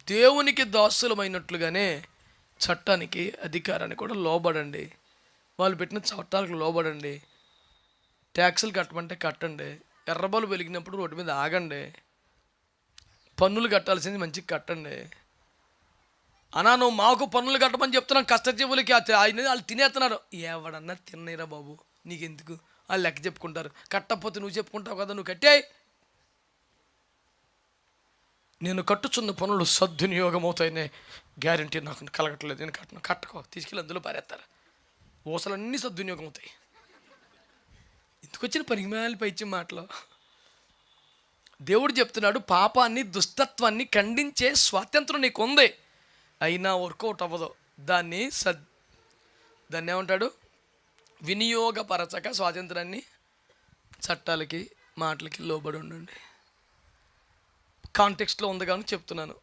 దేవునికి దాసులమైనట్లుగానే చట్టానికి అధికారానికి కూడా లోబడండి. వాళ్ళు పెట్టిన చట్టాలకు లోబడండి. ట్యాక్సులు కట్టమంటే కట్టండి. ఎర్రబలు వెలిగినప్పుడు రోడ్డు మీద ఆగండి. పన్నులు కట్టాల్సింది మంచిగా కట్టండి. అన్నా నువ్వు మాకు పన్నులు కట్టమని చెప్తున్నాను, కష్టజీవులకి ఆయన వాళ్ళు తినేస్తున్నారు. ఎవడన్నా తిన్నయ్యరా బాబు, నీకెందుకు? వాళ్ళు లెక్క చెప్పుకుంటారు. కట్టకపోతే నువ్వు చెప్పుకుంటావు కదా, నువ్వు కట్టాయి. నేను కట్టుచున్న పనులు సద్వినియోగం అవుతాయనే గ్యారంటీ నాకు కలగట్లేదు. నేను కట్టకో తీసుకెళ్ళి అందులో పారేస్తారు. ఊసలన్నీ సద్వినియోగం అవుతాయి. ఎందుకు వచ్చిన పరిమాణాలు పైచ్చి మాటలు? దేవుడు చెప్తున్నాడు, పాపాన్ని దుష్టత్వాన్ని ఖండించే స్వాతంత్రం నీకు ఉంది, అయినా వర్కౌట్ అవ్వదు. దాన్ని ఏమంటాడు? వినియోగపరచక స్వాతంత్రాన్ని చట్టాలకి మాటలకి లోబడి ఉండండి. కాంటెక్స్ట్లో ఉంది కానీ చెప్తున్నాను.